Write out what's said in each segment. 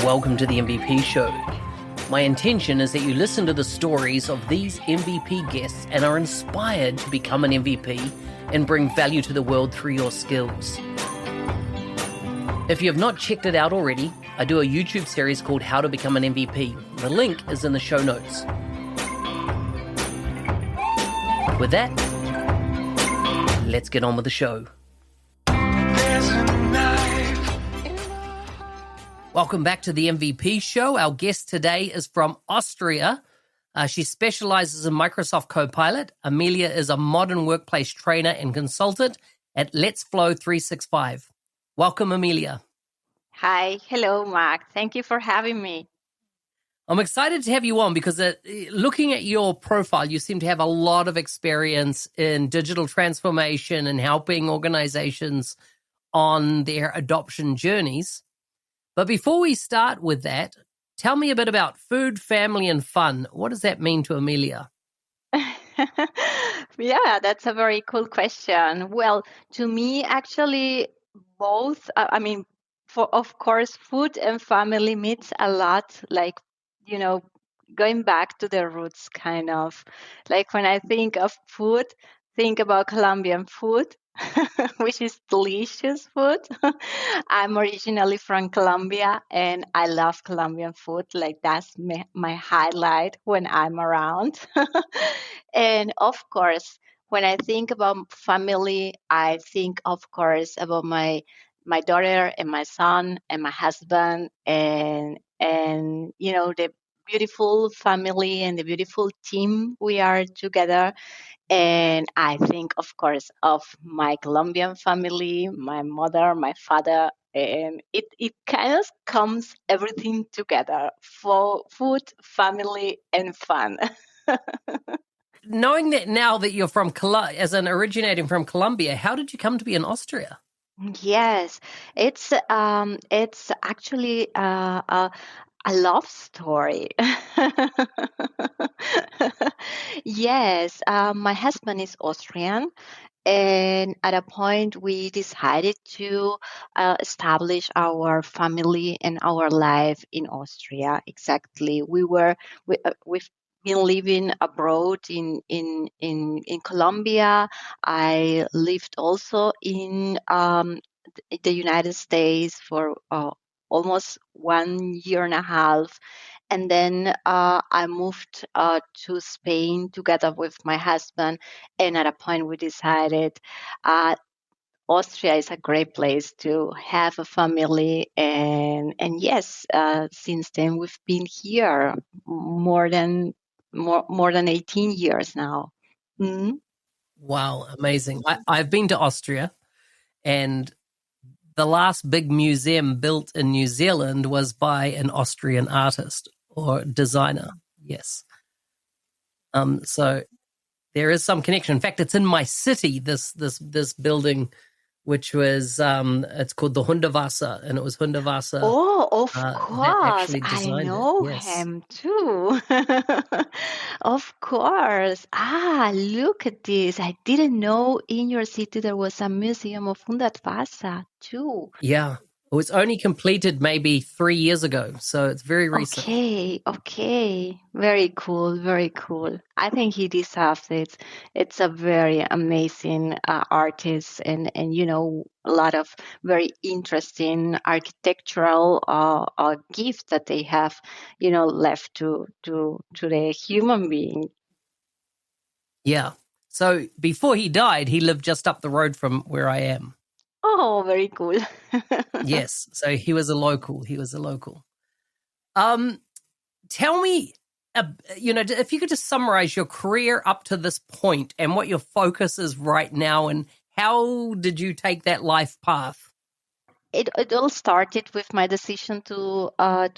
welcome to the MVP Show. My intention is that you listen to the stories of these MVP guests and are inspired to become an MVP and bring value to the world through your skills. If you have not checked it out already, I do a YouTube series called How to Become an MVP. The link is in the show notes. With that, let's get on with the show. Welcome back to the MVP Show. Our guest today is from Austria. She specializes in Microsoft Copilot. Amelia is a modern workplace trainer and consultant at Let's Flow 365. Welcome, Amelia. Hi. Hello, Mark. Thank you for having me. I'm excited to have you on because looking at your profile, you seem to have a lot of experience in digital transformation and helping organizations on their adoption journeys. But before we start with that, tell me a bit about food, family, and fun. What does that mean to Amelia? Yeah, that's a very cool question. Well, to me, actually, both, of course, food and family means a lot, like, going back to the roots, kind of. Like when I think of food, think about Colombian food. Which is delicious food. I'm originally from Colombia and I love Colombian food. Like that's my highlight when I'm around. And of course, when I think about family, I think, of course, about my daughter and my son and my husband and the beautiful family and the beautiful team we are together. And I think, of course, of my Colombian family, my mother, my father, and it kind of comes everything together for food, family, and fun. Knowing that now that you're from originating from Colombia, how did you come to be in Austria? Yes, it's actually a love story. Yes, my husband is Austrian, and at a point we decided to establish our family and our life in Austria. Exactly, we've been living abroad in Colombia. I lived also in the United States for almost 1 year and a half. And then I moved to Spain together with my husband. And at a point, we decided Austria is a great place to have a family. And yes, since then, we've been here more than 18 years now. Mm-hmm. Wow, amazing. I've been to Austria, and the last big museum built in New Zealand was by an Austrian artist or designer. Yes. So there is some connection. In fact, it's in my city, this building, which was it's called the Hundertwasser, and it was Hundertwasser. Oh, of course. I know him too. Of course. Look at this. I didn't know in your city there was a museum of Hundertwasser too. Yeah. It was only completed maybe 3 years ago, so it's very recent. Okay. Very cool, very cool. I think he deserves it. It's a very amazing artist and a lot of very interesting architectural gifts that they have, left to the human being. Yeah. So before he died, he lived just up the road from where I am. Oh, very cool. Yes. So he was a local. Tell me, if you could just summarize your career up to this point and what your focus is right now and how did you take that life path? It all started with my decision to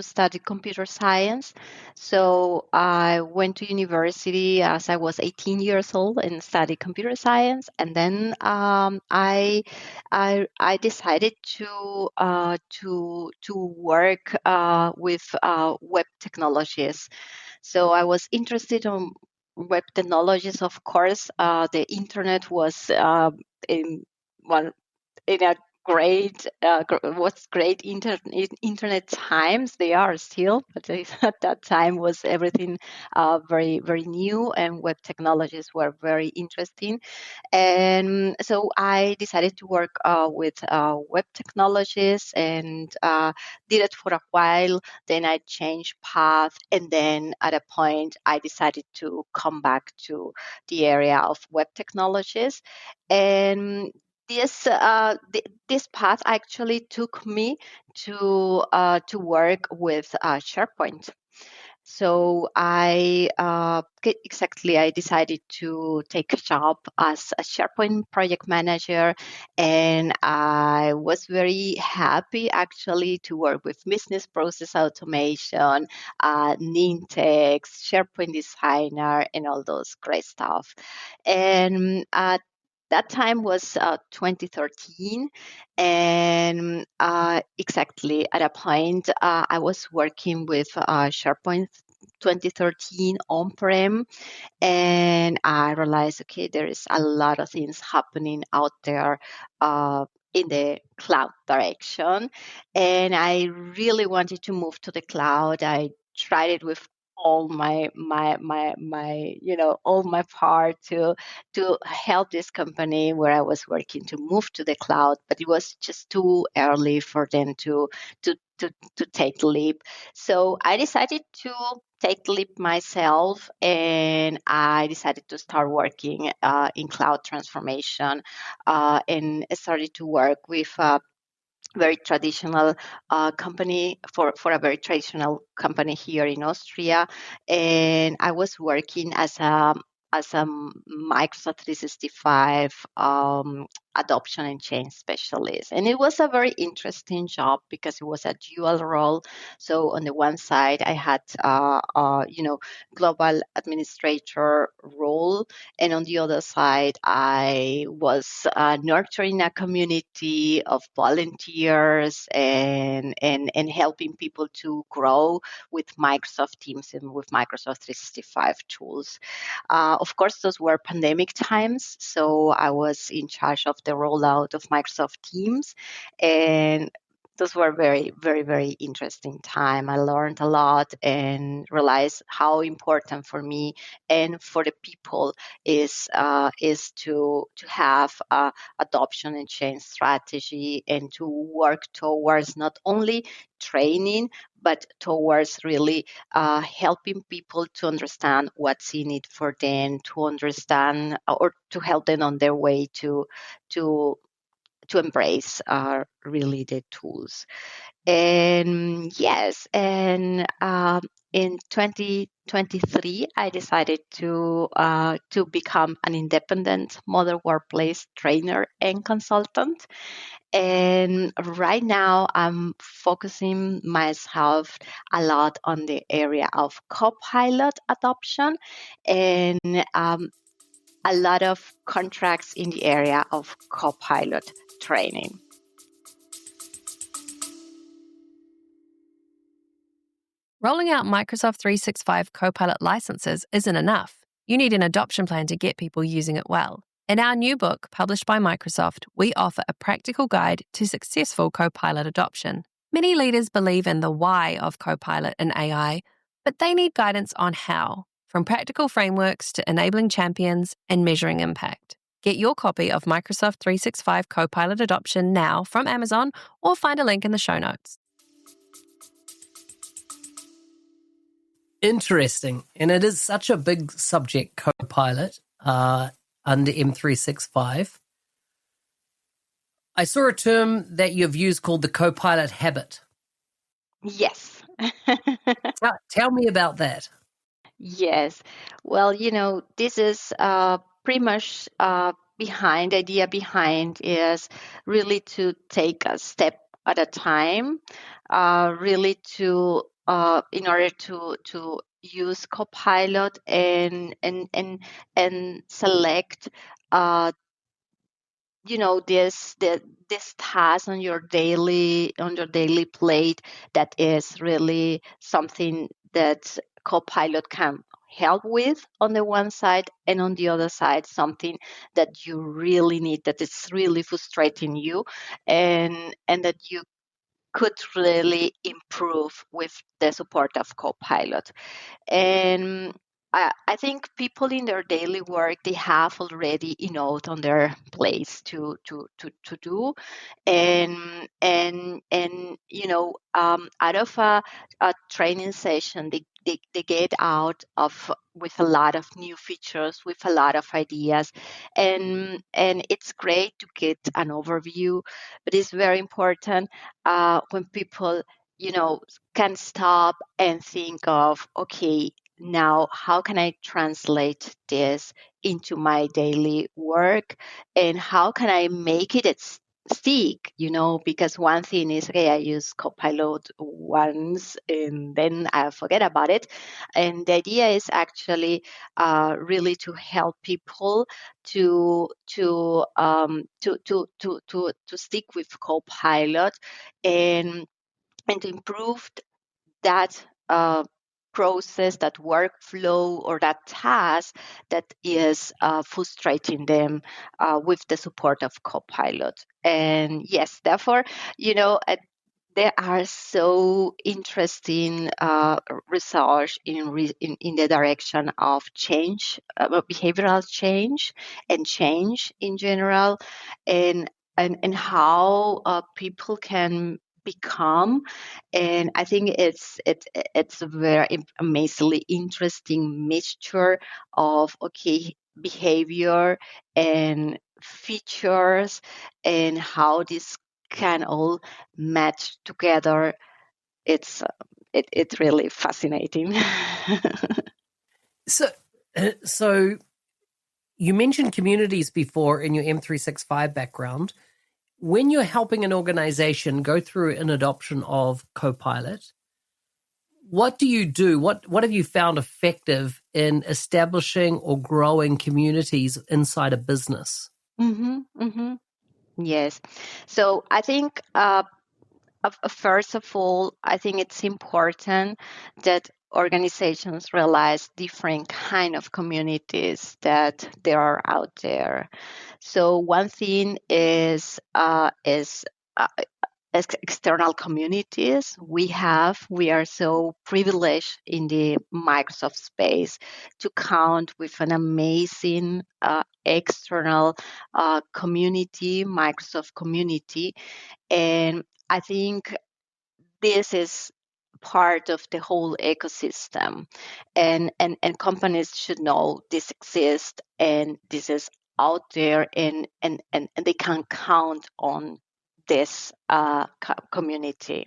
study computer science. So I went to university as I was 18 years old and studied computer science. And then I decided to work with web technologies. So I was interested in web technologies. Of course, the internet was in a great internet times. They are still, but at that time was everything very, very new, and web technologies were very interesting. And so I decided to work with web technologies, and did it for a while. Then I changed path, and then at a point I decided to come back to the area of web technologies. And this path actually took me to work with SharePoint. So I decided to take a job as a SharePoint project manager, and I was very happy actually to work with business process automation, Nintex, SharePoint Designer, and all those great stuff. And that time was 2013, and exactly at a point I was working with SharePoint 2013 on-prem, and I realized, okay, there is a lot of things happening out there in the cloud direction, and I really wanted to move to the cloud. I tried it with all my all my part to help this company where I was working to move to the cloud, but it was just too early for them to take the leap. So I decided to take the leap myself, and I decided to start working in cloud transformation, and I started to work with very traditional company for a very traditional company here in Austria, and I was working as a Microsoft 365 adoption and change specialist. And it was a very interesting job because it was a dual role. So on the one side, I had global administrator role, and on the other side, I was nurturing a community of volunteers and helping people to grow with Microsoft Teams and with Microsoft 365 tools. Of course, those were pandemic times, so I was in charge of the rollout of Microsoft Teams, and those were very, very, very interesting time. I learned a lot and realized how important for me and for the people is to have adoption and change strategy, and to work towards not only training but towards really helping people to understand what's in it for them, to understand or to help them on their way to embrace really the tools. And yes, and in 2023, I decided to become an independent modern workplace trainer and consultant. And right now, I'm focusing myself a lot on the area of Copilot adoption, and a lot of contracts in the area of Copilot training. Rolling out Microsoft 365 Copilot licenses isn't enough. You need an adoption plan to get people using it well. In our new book, published by Microsoft, we offer a practical guide to successful Copilot adoption. Many leaders believe in the why of Copilot and AI, but they need guidance on how, from practical frameworks to enabling champions and measuring impact. Get your copy of Microsoft 365 Copilot adoption now from Amazon, or find a link in the show notes. Interesting. And it is such a big subject, Copilot, under M365. I saw a term that you've used called the Copilot habit. Yes. Tell me about that. Yes. Well, this is pretty much the idea behind is really to take a step at a time, really to in order to use Copilot and select this task on your daily plate that is really something that Copilot can help with on the one side, and on the other side, something that you really need, that is really frustrating you, and that you could really improve with the support of Copilot. And I think people in their daily work, they have already enough on their place to do, and out of a training session, they get out of with a lot of new features, with a lot of ideas, and it's great to get an overview, but it's very important when people can stop and think of, okay, now how can I translate this into my daily work, and how can I make it stick, because one thing is, okay, I use Copilot once and then I forget about it. And the idea is actually really to help people to stick with Copilot, and to improve that process, that workflow, or that task that is frustrating them with the support of Copilot. And yes, therefore, there are so interesting research in the direction of change, behavioral change, and change in general, and how people can become. And I think it's a very amazingly interesting mixture of, okay, behavior and features, and how this can all match together. It's really fascinating. So you mentioned communities before in your M365 background. When you're helping an organization go through an adoption of Copilot, what do you do? What have you found effective in establishing or growing communities inside a business? Yes. So I think first of all, I think it's important that organizations realize different kind of communities that there are out there. So one thing is external communities. We are so privileged in the Microsoft space to count with an amazing external community, Microsoft community. And I think this is part of the whole ecosystem, and companies should know this exists, and this is out there, and they can count on this community.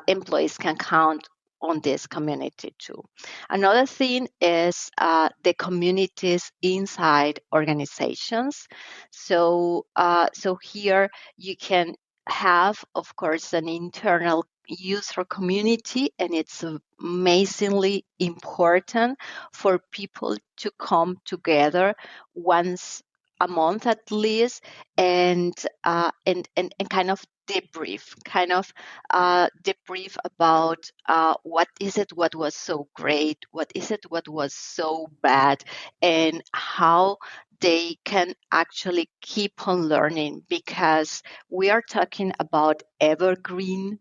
Employees can count on this community too. Another thing is the communities inside organizations. So here you can have, of course, an internal user community, and it's amazingly important for people to come together once a month at least, and kind of debrief about what was so great, what was so bad, and how they can actually keep on learning, because we are talking about evergreen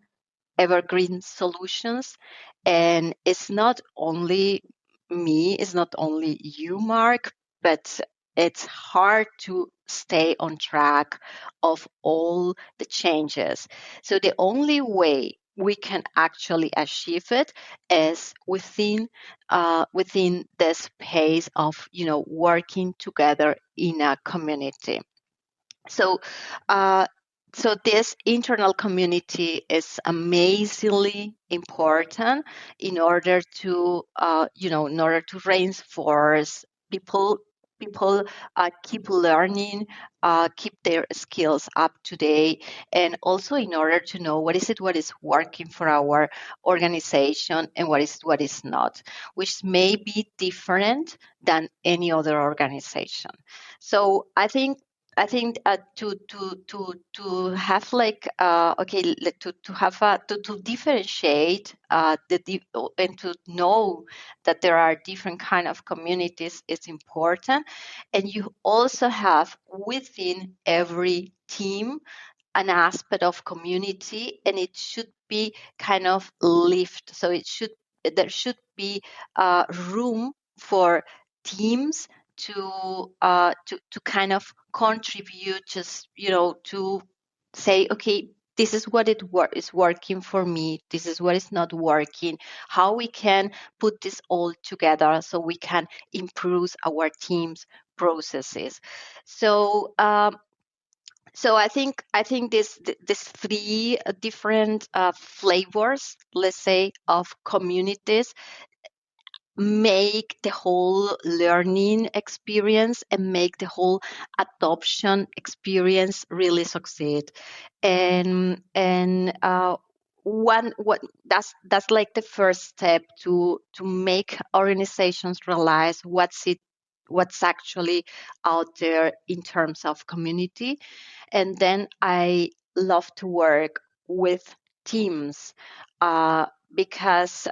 solutions. And it's not only me, it's not only you, Mark, but it's hard to stay on track of all the changes. So the only way we can actually achieve it is within the space of working together in a community. So this internal community is amazingly important in order to reinforce people keep learning, keep their skills up to date, and also in order to know what is working for our organization and what is not, which may be different than any other organization. So I think to have like to differentiate and to know that there are different kind of communities is important, and you also have within every team an aspect of community, and it should be kind of lived. So there should be room for teams to kind of contribute, just to say, okay, this is what is working for me, this is what is not working, how we can put this all together so we can improve our team's processes. So I think this three different flavors, let's say, of communities make the whole learning experience and make the whole adoption experience really succeed. And one what that's like the first step to make organizations realize what's actually out there in terms of community. And then I love to work with teams, because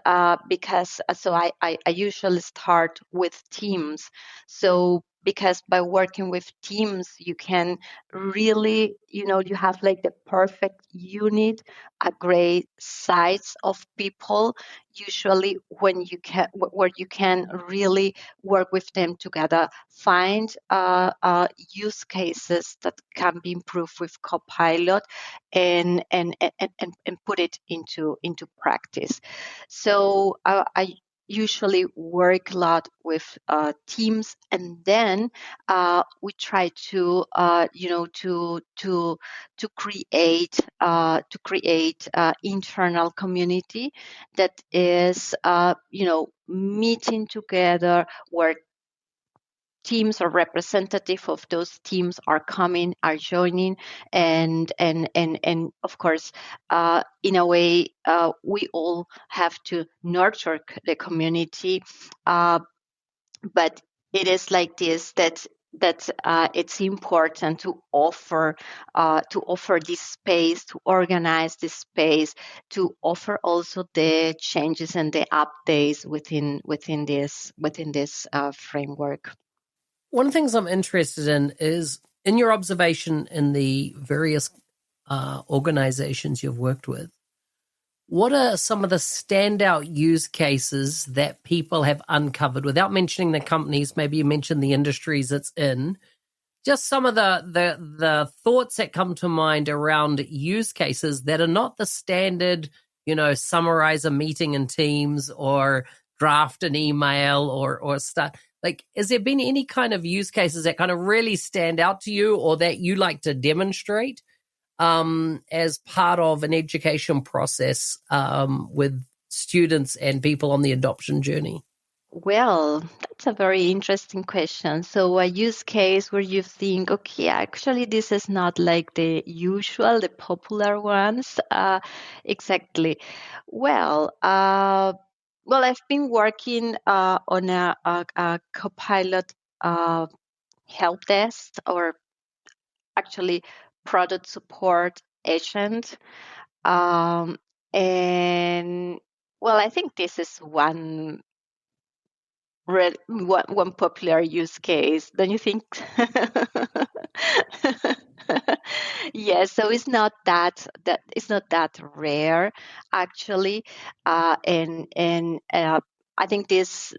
so I usually start with teams. So because by working with teams, you can really, you have like the perfect unit, a great size of people, usually where you can really work with them together, find use cases that can be improved with Copilot, and put it into practice. So I usually work a lot with teams, and then we try to create internal community that is meeting together, where teams or representative of those teams are joining, and of course, in a way, we all have to nurture the community, but it is like this, that it's important to offer this space, to organize this space, to offer also the changes and the updates within this framework. One of the things I'm interested in is, in your observation in the various organizations you've worked with, what are some of the standout use cases that people have uncovered, without mentioning the companies? Maybe you mentioned the industries it's in. Just some of the thoughts that come to mind around use cases that are not the standard, summarize a meeting in Teams or draft an email or start. Like, has there been any kind of use cases that kind of really stand out to you, or that you like to demonstrate as part of an education process with students and people on the adoption journey? Well, that's a very interesting question. So a use case where you think, okay, actually, this is not like the popular ones. Exactly. Well, I've been working on a Copilot help desk, or actually product support agent. And well, I think this is one popular use case, don't you think? Yes, so it's not that rare, actually, and I think this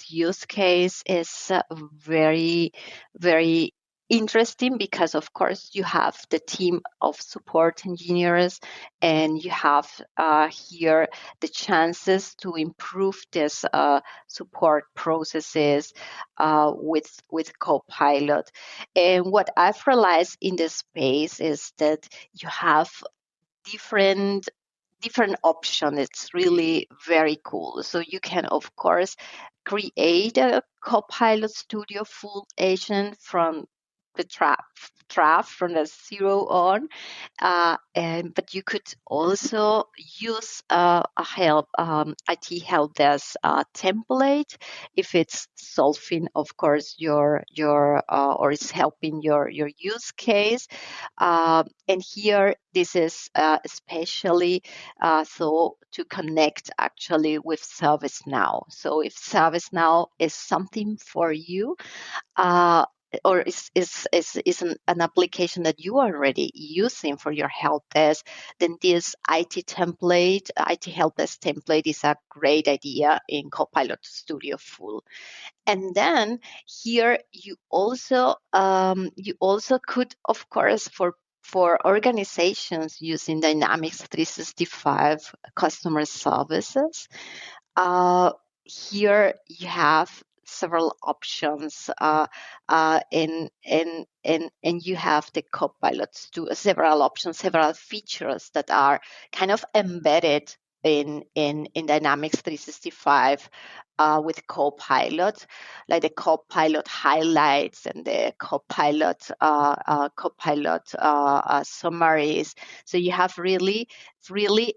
use case is very, very interesting, because of course you have the team of support engineers, and you have here the chances to improve this support processes with Copilot. And what I've realized in this space is that you have different options. It's really very cool. So you can, of course, create a Copilot Studio full agent from the draft from the zero on. But you could also use a IT help desk template if it's solving, of course, your or it's helping your use case. And here, this is especially so to connect actually with ServiceNow. So if ServiceNow is something for you, or is an application that you are already using for your help desk, then this IT help desk template is a great idea in Copilot Studio Full. And then here you also could, of course, for organizations using Dynamics 365 customer services, here you have several options, and you have the Copilots to several options, several features that are kind of embedded in Dynamics 365 with Copilot, like the Copilot highlights and the Copilot summaries. So you have really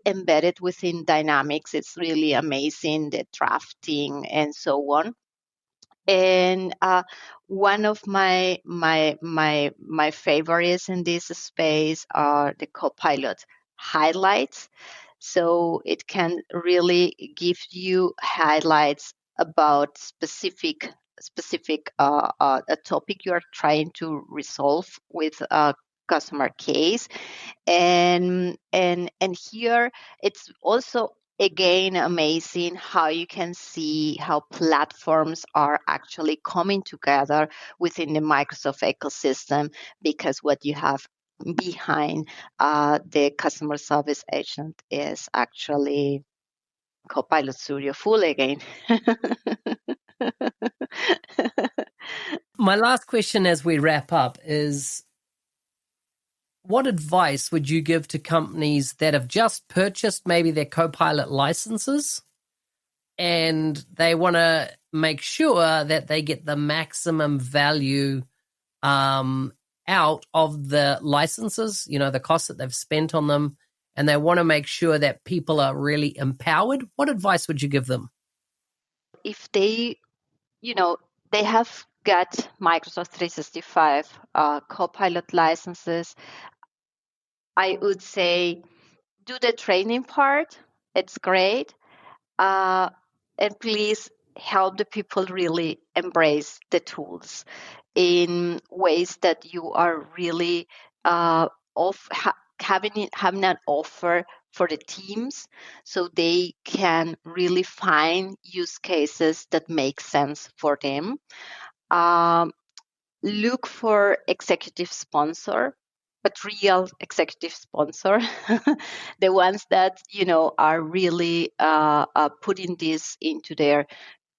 embedded within Dynamics. It's really amazing, the drafting and so on. And one of my favorites in this space are the Copilot highlights. So it can really give you highlights about specific a topic you are trying to resolve with a customer case. And here it's also again amazing how you can see how platforms are actually coming together within the Microsoft ecosystem, because what you have behind the customer service agent is actually Copilot Studio Full again. My last question as we wrap up is, what advice would you give to companies that have just purchased maybe their Copilot licenses and they want to make sure that they get the maximum value out of the licenses, the cost that they've spent on them, and they want to make sure that people are really empowered? What advice would you give them? If they, they have got Microsoft 365 Copilot licenses, I would say do the training part. It's great. And please help the people really embrace the tools in ways that you are really having an offer for the teams, so they can really find use cases that make sense for them. Look for executive sponsor, but real executive sponsor, the ones that are really putting this into their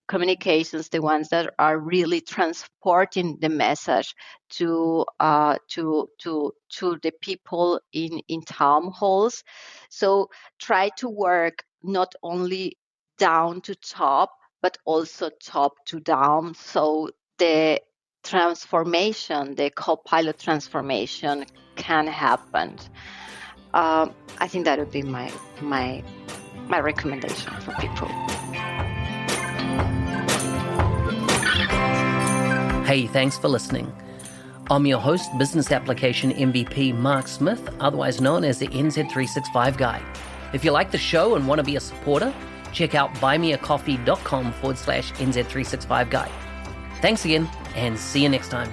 communications, the ones that are really transporting the message to the people in town halls. So try to work not only down to top, but also top to down. So the transformation, the Copilot transformation, can happen. I think that would be my recommendation for people. Hey, thanks for listening. I'm your host, Business Application MVP Mark Smith, otherwise known as the NZ365 Guy. If you like the show and want to be a supporter, check out buymeacoffee.com/NZ365 Guy. Thanks again, and see you next time.